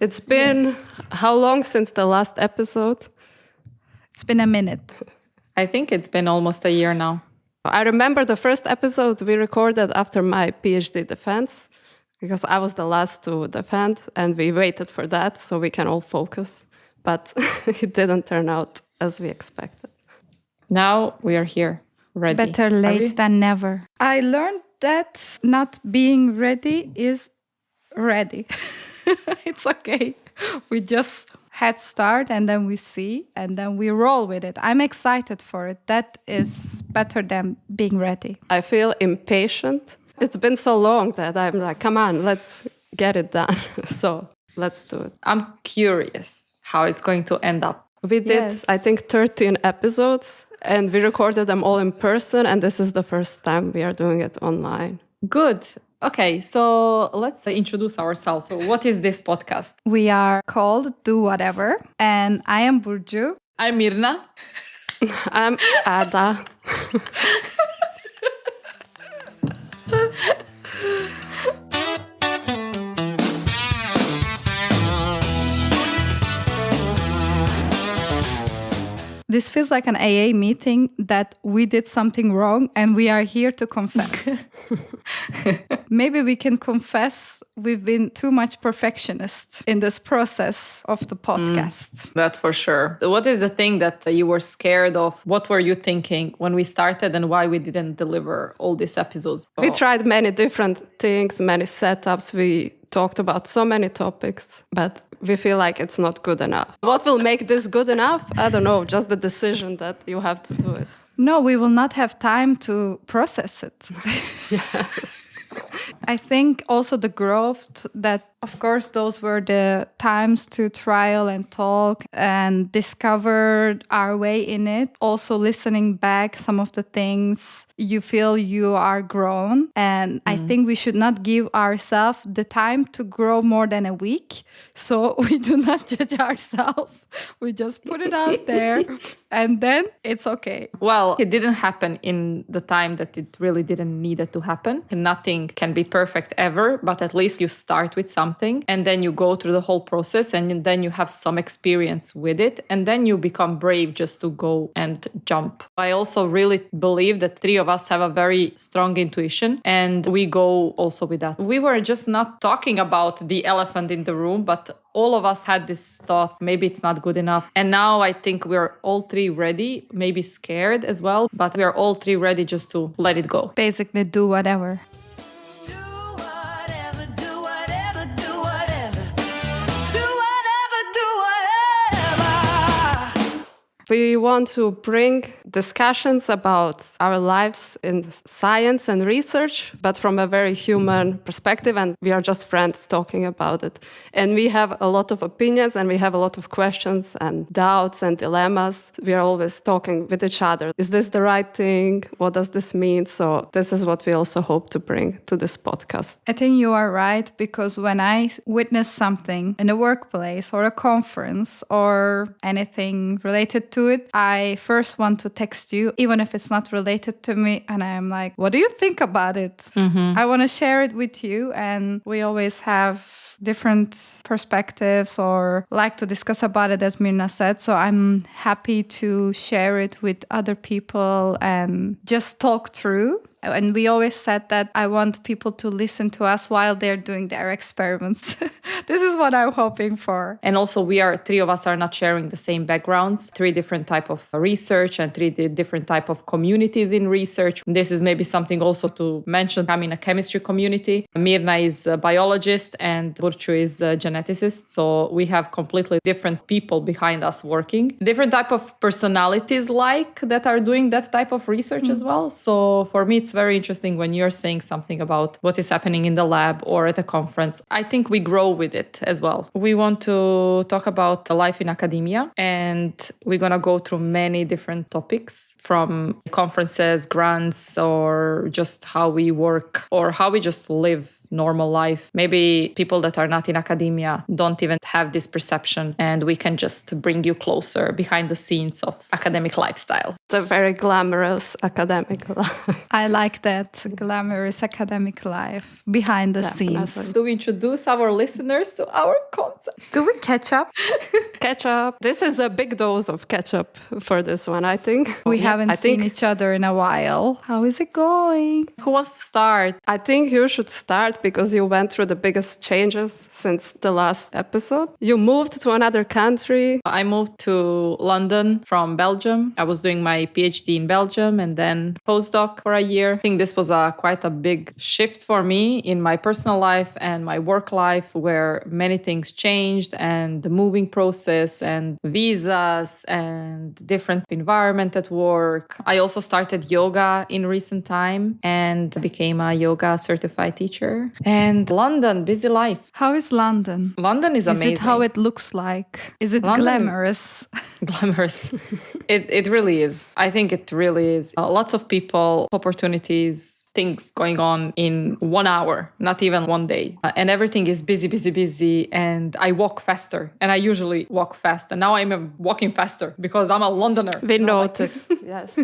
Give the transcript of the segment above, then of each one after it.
It's been how long since the last episode? It's been a minute. I think it's been almost a year now. I remember the first episode we recorded after my PhD defense, because I was the last to defend, and we waited for that so we can all focus. But it didn't turn out as we expected. Now we are here, ready. Better late than never. I learned that not being ready is ready. It's okay. We just head start and then we see and then we roll with it. I'm excited for it. That is better than being ready. I feel impatient. It's been so long that I'm like, come on, let's get it done. So let's do it. I'm curious how it's going to end up. We did, I think, 13 episodes and we recorded them all in person. And this is the first time we are doing it online. Good. Okay, so let's introduce ourselves. So what is this podcast? We are called Do Whatever. And I am Burcu. I'm Mirna. I'm Ada. This feels like an AA meeting that we did something wrong and we are here to confess. Maybe we can confess we've been too much perfectionist in this process of the podcast. That for sure. What is the thing that you were scared of? What were you thinking when we started and why we didn't deliver all these episodes? We tried many different things, many setups. We talked about so many topics, but we feel like it's not good enough. What will make this good enough? I don't know, just the decision that you have to do it. No, we will not have time to process it. Yes. I think also the growth that, of course, those were the times to trial and talk and discover our way in it. Also listening back some of the things you feel you are grown. And I think we should not give ourselves the time to grow more than a week. So we do not judge ourselves. We just put it out there and then it's okay. Well, it didn't happen in the time that it really didn't need it to happen. Nothing can be perfect ever, but at least you start with something and then you go through the whole process and then you have some experience with it and then you become brave just to go and jump. I also really believe that three of us have a very strong intuition and we go also with that. We were just not talking about the elephant in the room, but all of us had this thought, maybe it's not good enough. And now I think we're all three ready, maybe scared as well, but we are all three ready just to let it go. Basically, do whatever. We want to bring discussions about our lives in science and research, but from a very human perspective, and we are just friends talking about it. And we have a lot of opinions, and we have a lot of questions and doubts and dilemmas. We are always talking with each other. Is this the right thing? What does this mean? So this is what we also hope to bring to this podcast. I think you are right, because when I witness something in a workplace or a conference or anything related to it, I first want to text you, even if it's not related to me. And I'm like, what do you think about it? I want to share it with you. And we always have different perspectives or like to discuss about it, as Mirna said. So I'm happy to share it with other people and just talk through. And we always said that I want people to listen to us while they're doing their experiments. This is what I'm hoping for. And also three of us are not sharing the same backgrounds, three different type of research and three different type of communities in research. This is maybe something also to mention. I'm in a chemistry community. Mirna is a biologist and Burcu is a geneticist. So we have completely different people behind us working. Different type of personalities that are doing that type of research as well. So for me, it's very interesting when you're saying something about what is happening in the lab or at a conference. I think we grow with it as well. We want to talk about life in academia and we're going to go through many different topics from conferences, grants, or just how we work or how we just live normal life. Maybe people that are not in academia don't even have this perception, and we can just bring you closer behind the scenes of academic lifestyle. The very glamorous academic life. I like that glamorous academic life behind the scenes. Do we introduce our listeners to our concept? Do we catch up? Ketchup. This is a big dose of ketchup for this one, I think. We haven't seen each other in a while. How is it going? Who wants to start? I think you should start because you went through the biggest changes since the last episode. You moved to another country. I moved to London from Belgium. I was doing my PhD in Belgium and then postdoc for a year. I think this was quite a big shift for me in my personal life and my work life, where many things changed, and the moving process and visas and different environment at work. I also started yoga in recent time and became a yoga certified teacher. And London, busy life. How is London? London is amazing. Is it how it looks like? Is it London glamorous? Glamorous. It really is. I think it really is. Lots of people, opportunities, things going on in 1 hour, not even one day. And everything is busy, busy, busy. And I walk faster. And I usually walk fast. And now I'm walking faster because I'm a Londoner. We noticed. Yes.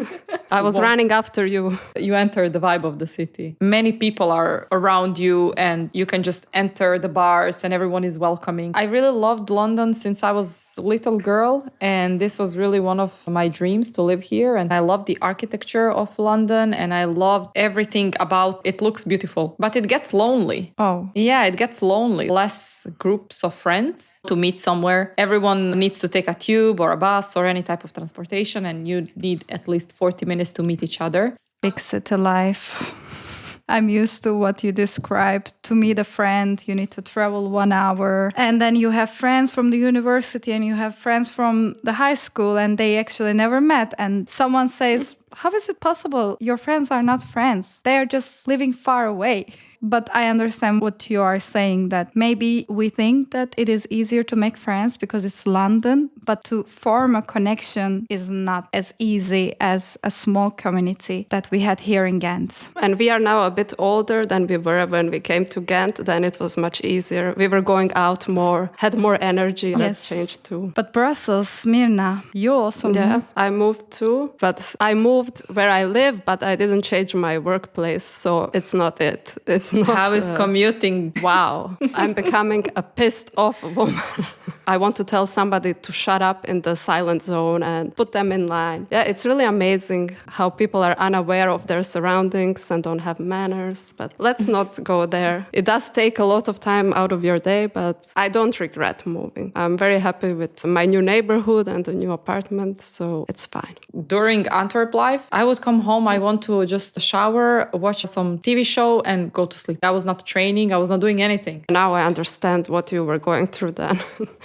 I was running after you. You enter the vibe of the city. Many people are around you and you can just enter the bars and everyone is welcoming. I really loved London since I was a little girl. And this was really one of my dreams to live here. And I love the architecture of London and I loved everything about it. Looks beautiful, but it gets lonely. Oh. Yeah, it gets lonely. Less groups of friends to meet somewhere. Everyone needs to take a tube or a bus or any type of transportation and you need at least 40 minutes to meet each other. Big city life. I'm used to what you described. To meet a friend, you need to travel 1 hour. And then you have friends from the university and you have friends from the high school and they actually never met. And someone says, how is it possible? Your friends are not friends. They are just living far away. But I understand what you are saying, that maybe we think that it is easier to make friends because it's London, but to form a connection is not as easy as a small community that we had here in Ghent. And we are now a bit older than we were when we came to Ghent. Then it was much easier. We were going out more, had more energy. That changed too. But Brussels, Mirna, you also moved? I moved too. But I moved where I live, but I didn't change my workplace. So it's not it. It's not. How is commuting? Wow. I'm becoming a pissed off woman. I want to tell somebody to shut up in the silent zone and put them in line. Yeah, it's really amazing how people are unaware of their surroundings and don't have manners. But let's not go there. It does take a lot of time out of your day, but I don't regret moving. I'm very happy with my new neighborhood and the new apartment, so it's fine. During Antwerp life, I would come home, I want to just shower, watch some TV show and go to sleep. I was not training, I was not doing anything. Now I understand what you were going through then.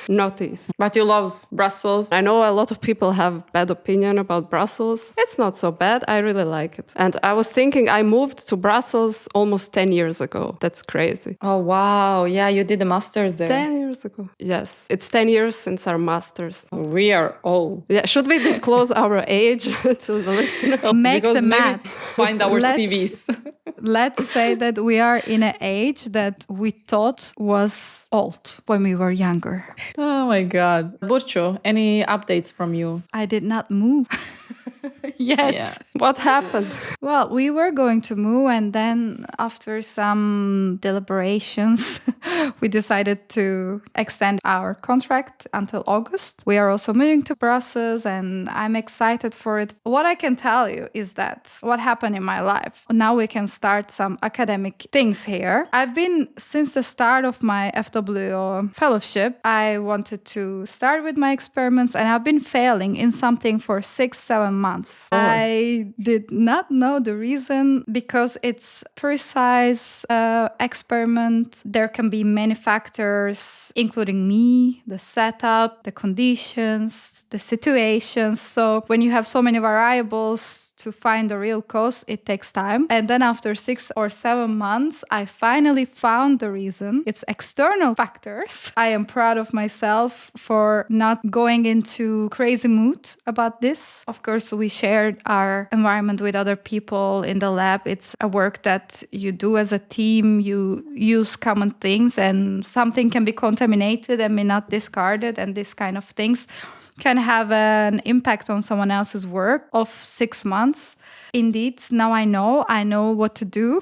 Not easy. But you love Brussels. I know a lot of people have bad opinion about Brussels. It's not so bad. I really like it. And I was thinking I moved to Brussels almost 10 years ago. That's crazy. Oh, wow. Yeah, you did a master's there. 10 years ago. Yes. It's 10 years since our master's. We are old. Yeah. Should we disclose our age to the listener? Make because the math. Find our CVs. Let's say that we are in an age that we thought was old when we were younger. Oh my God. Burcu, any updates from you? I did not move yet. Yeah. What happened? Well, we were going to move, and then after some deliberations, we decided to extend our contract until August. We are also moving to Brussels, and I'm excited for it. What I can tell you is that what happened in my life. Now we can start some academic things here. I've been, since the start of my FWO fellowship, I wanted to start with my experiments, and I've been failing in something for 6-7 months. Oh. I did not know the reason because it's precise experiment. There can be many factors, including me, the setup, the conditions, the situations. So when you have so many variables to find the real cause, it takes time. And then after 6 or 7 months, I finally found the reason. It's external factors. I am proud of myself for not going into crazy mood about this. Of course, we shared our environment with other people in the lab. It's a work that you do as a team. You use common things, and something can be contaminated and may not discarded, and this kind of things can have an impact on someone else's work of 6 months. Indeed, now I know what to do.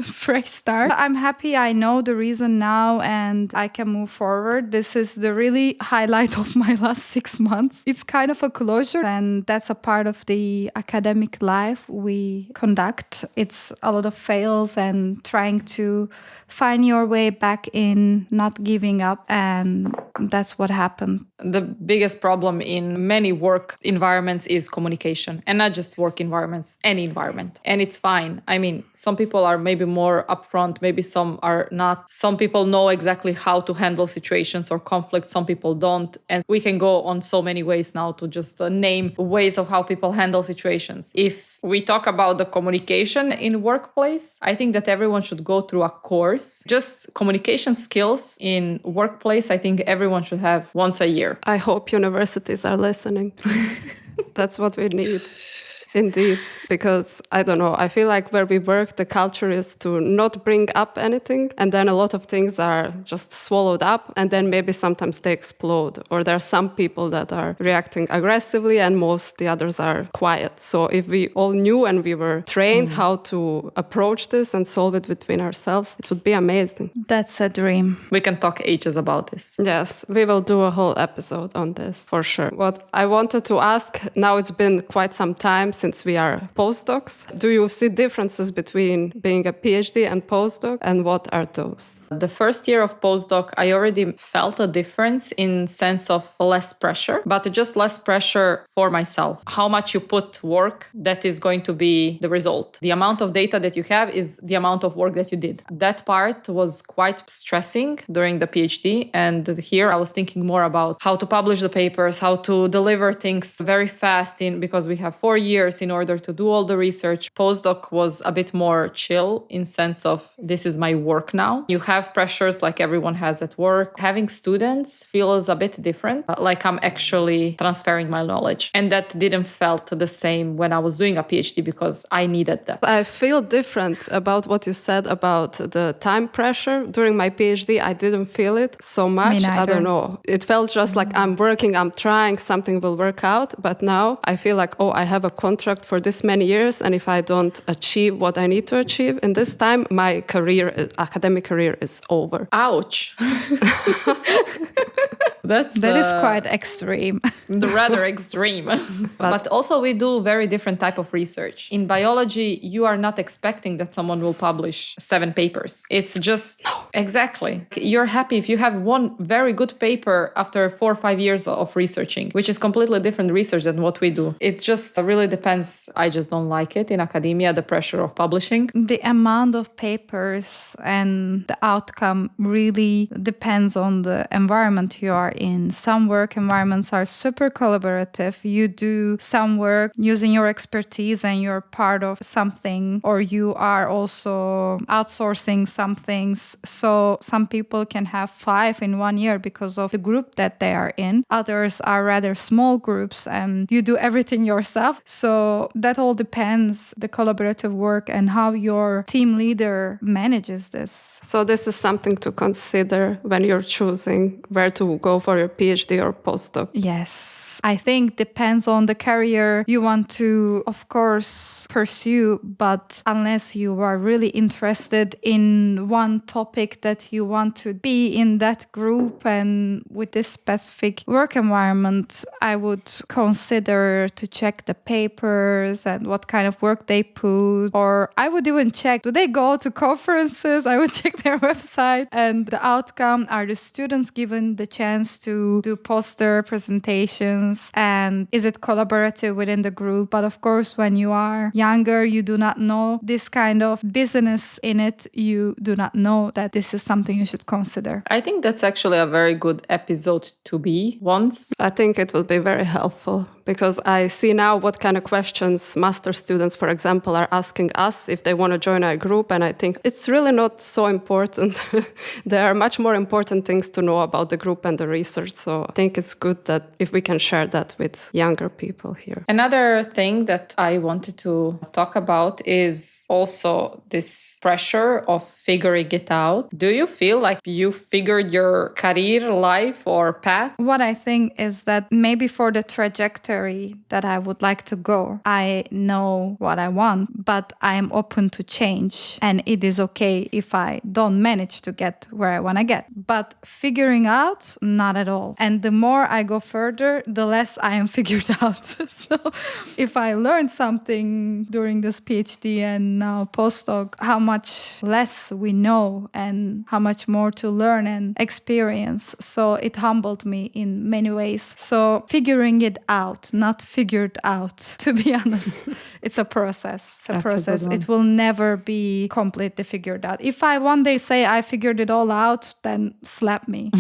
Fresh start. I'm happy I know the reason now and I can move forward. This is the really highlight of my last 6 months. It's kind of a closure, and that's a part of the academic life we conduct. It's a lot of fails and trying to find your way back in, not giving up, and that's what happened. The biggest problem in many work environments is communication, and not just work environments, any environment. And it's fine. I mean, some people are maybe more upfront, maybe some are not. Some people know exactly how to handle situations or conflicts, some people don't. And we can go on so many ways now to just name ways of how people handle situations. If we talk about the communication in workplace, I think that everyone should go through a course. Just communication skills in workplace, I think everyone should have once a year. I hope universities are listening. That's what we need. Indeed, because I don't know, I feel like where we work, the culture is to not bring up anything, and then a lot of things are just swallowed up, and then maybe sometimes they explode, or there are some people that are reacting aggressively and the others are quiet. So if we all knew and we were trained how to approach this and solve it between ourselves, it would be amazing. That's a dream. We can talk ages about this. Yes, we will do a whole episode on this for sure. What I wanted to ask, now it's been quite some time since we are postdocs. Do you see differences between being a PhD and postdoc, and what are those? The first year of postdoc, I already felt a difference in sense of less pressure, but just less pressure for myself. How much you put work, that is going to be the result. The amount of data that you have is the amount of work that you did. That part was quite stressing during the PhD. And here I was thinking more about how to publish the papers, how to deliver things very fast because we have 4 years in order to do all the research. Postdoc was a bit more chill in sense of this is my work now. You have pressures like everyone has at work. Having students feels a bit different, like I'm actually transferring my knowledge. And that didn't felt the same when I was doing a PhD because I needed that. I feel different about what you said about the time pressure. During my PhD, I didn't feel it so much. I don't know. It felt just like I'm working, I'm trying, something will work out. But now I feel like, I have a contract for this many years. And if I don't achieve what I need to achieve in this time, my academic career is over. Ouch. That is quite extreme. Rather extreme. But also we do very different type of research. In biology, you are not expecting that someone will publish 7 papers. It's just, exactly. You're happy if you have one very good paper after 4 or 5 years of researching, which is completely different research than what we do. It just really depends. I just don't like it in academia, the pressure of publishing. The amount of papers and the outcome really depends on the environment you are in. Some work environments are super collaborative. You do some work using your expertise and you're part of something, or you are also outsourcing some things. So some people can have 5 in 1 year because of the group that they are in. Others are rather small groups and you do everything yourself. So that all depends, the collaborative work and how your team leader manages this. So this is something to consider when you're choosing where to go for your PhD or postdoc. Yes. I think depends on the career you want to, of course, pursue, but unless you are really interested in one topic that you want to be in that group and with this specific work environment, I would consider to check the papers and what kind of work they put, or I would even check, do they go to conferences? I would check their website and the outcome. Are the students given the chance to do poster presentations? And is it collaborative within the group? But of course, when you are younger, you do not know this kind of business in it. You do not know that this is something you should consider. I think that's actually a very good episode to be once. I think it will be very helpful because I see now what kind of questions master students, for example, are asking us if they want to join our group. And I think it's really not so important. There are much more important things to know about the group and the research. So I think it's good that if we can share that with younger people here. Another thing that I wanted to talk about is also this pressure of figuring it out. Do you feel like you figured your career, life, or path? What I think is that maybe for the trajectory that I would like to go, I know what I want, but I am open to change. And it is okay if I don't manage to get where I want to get. But figuring out, not at all. And the more I go further, the less I am figured out. So if I learned something during this PhD and now postdoc, how much less we know and how much more to learn and experience. So it humbled me in many ways. So figuring it out, not figured out, to be honest. It's a process. It's a That's process. a good one. It will never be completely figured out. If I one day say I figured it all out, then slap me.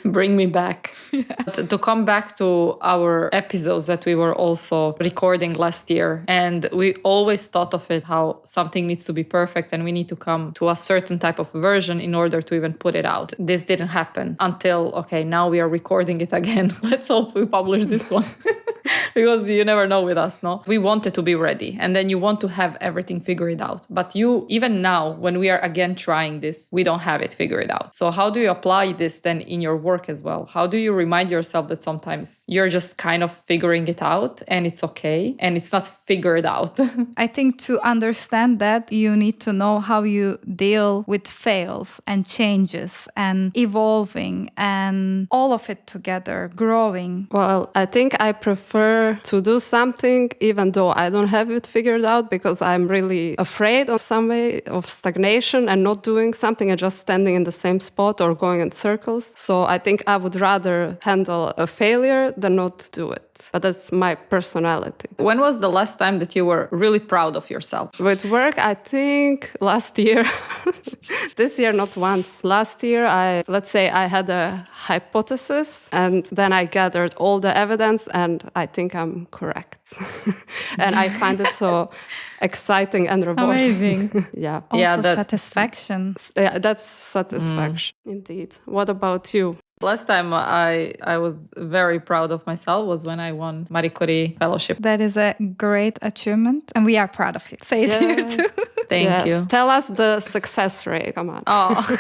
Bring me back. To come back to our episodes that we were also recording last year, and we always thought of it how something needs to be perfect and we need to come to a certain type of version in order to even put it out. This didn't happen until, okay, now we are recording it again. Let's hope we publish this one. Because you never know with us, no? We wanted to be ready, and then you want to have everything figured out. But you, even now, when we are again trying this, we don't have it figured out. So how do you apply this then in your work as well? How do you remind yourself that sometimes you're just kind of figuring it out and it's okay and it's not figured out? I think to understand that, you need to know how you deal with fails and changes and evolving and all of it together, growing. Well, I think I prefer to do something even though I don't have it figured out, because I'm really afraid of some way of stagnation and not doing something and just standing in the same spot or going in circles. So I think I would rather handle a failure than not do it. But that's my personality. When was the last time that you were really proud of yourself? With work, I think last year. This year, not once. Last year, let's say I had a hypothesis and then I gathered all the evidence and I think I'm correct. And I find it so exciting and rewarding. Amazing. Yeah. Also satisfaction. Yeah, that's satisfaction. Indeed. What about you? Last time I was very proud of myself was when I won Marie Curie Fellowship. That is a great achievement and we are proud of you. Say it here too. Thank you. Tell us the success rate. Come on. Oh.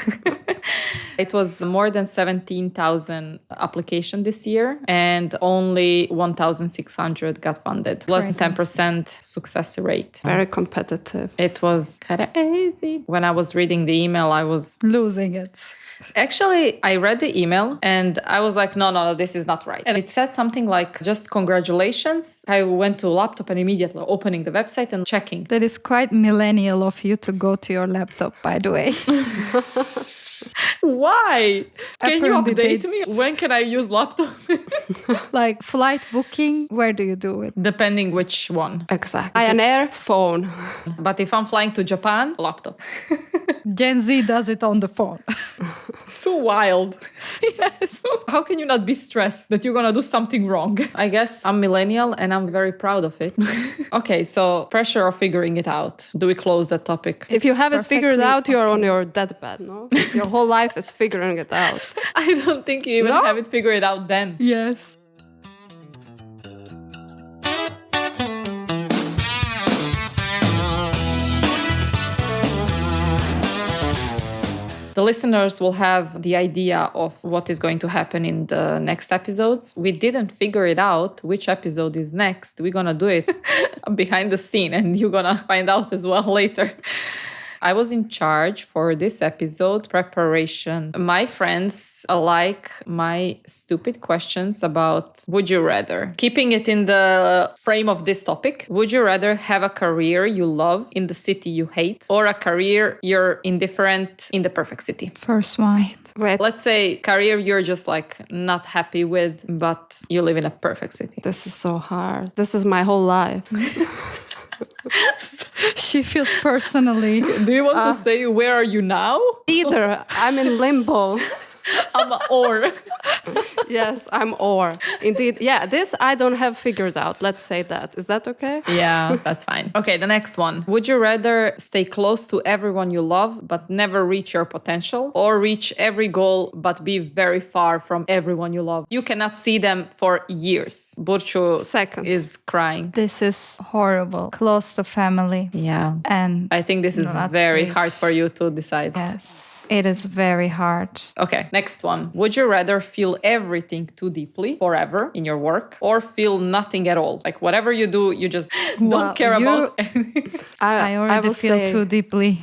It was more than 17,000 applications this year and only 1,600 got funded. Less than 10% success rate. Very competitive. It was crazy. When I was reading the email, I was losing it. Actually, I read the email and I was like, no, this is not right. And it said something like, just congratulations. I went to laptop and immediately opening the website and checking. That is quite millennial of you to go to your laptop, by the way. Why? Can you Apparently update me? When can I use laptop? Like flight booking, where do you do it? Depending which one. Exactly. Ryanair, phone. But if I'm flying to Japan, laptop. Gen Z does it on the phone. Too wild. Yes. How can you not be stressed that you're gonna do something wrong? I guess I'm millennial and I'm very proud of it. Okay, so pressure of figuring it out. Do we close that topic? If you have it figured perfectly out, you're on your deathbed, no? Your whole life is figuring it out. I don't think you even have it figured out then. Yes. The listeners will have the idea of what is going to happen in the next episodes. We didn't figure it out which episode is next. We're going to do it behind the scene and you're going to find out as well later. I was in charge for this episode preparation. My friends like my stupid questions about would you rather. Keeping it in the frame of this topic, would you rather have a career you love in the city you hate or a career you're indifferent in the perfect city? First one. Wait, Let's say career you're just like not happy with, but you live in a perfect city. this is so hard. This is my whole life. She feels personally. Do you want to say where are you now? Either I'm in limbo. I'm or. Yes, I'm or. Indeed. Yeah, this I don't have figured out. Let's say that. Is that okay? Yeah, that's fine. Okay, the next one. Would you rather stay close to everyone you love but never reach your potential, or reach every goal but be very far from everyone you love? You cannot see them for years. Burcu Second. is crying. This is horrible. Close to family. Yeah. And I think this is not very reach. hard for you to decide. yes, it is very hard. Okay, next one. Would you rather feel everything too deeply forever in your work, or feel nothing at all? Like whatever you do, you just Well, don't care you- about anything. I already will feel say- too deeply.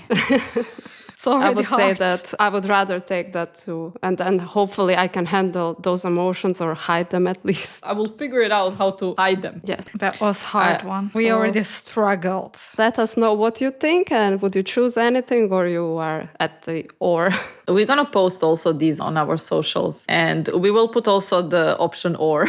It's I already would say hard. that I would rather take that too. And then hopefully I can handle those emotions or hide them at least. I will figure it out how to hide them. Yes. That was hard one. We so- already struggled. Let us know what you think, and would you choose anything, or you are at the or? We're gonna post also these on our socials, and we will put also the option or.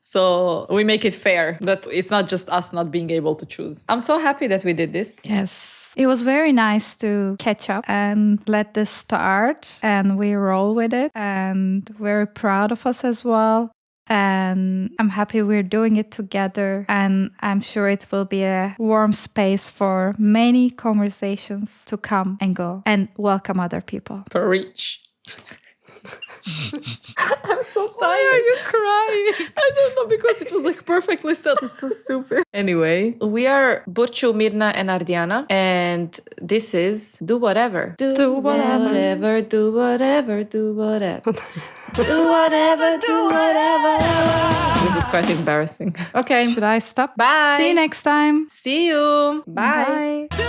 So we make it fair that it's not just us not being able to choose. I'm so happy that we did this. Yes. It was very nice to catch up and let this start, and we roll with it, and very proud of us as well. And I'm happy we're doing it together, and I'm sure it will be a warm space for many conversations to come and go and welcome other people. Per reach. I'm so tired. Why are you crying? I don't know, because it was like perfectly said. It's so stupid. Anyway, we are Burcu, Mirna, and Ardiana, and this is Do Whatever. Do whatever. Do whatever, do whatever. Do whatever, do whatever. This is quite embarrassing. Okay. Should I stop? Bye. See you next time. See you. Bye. Bye. Do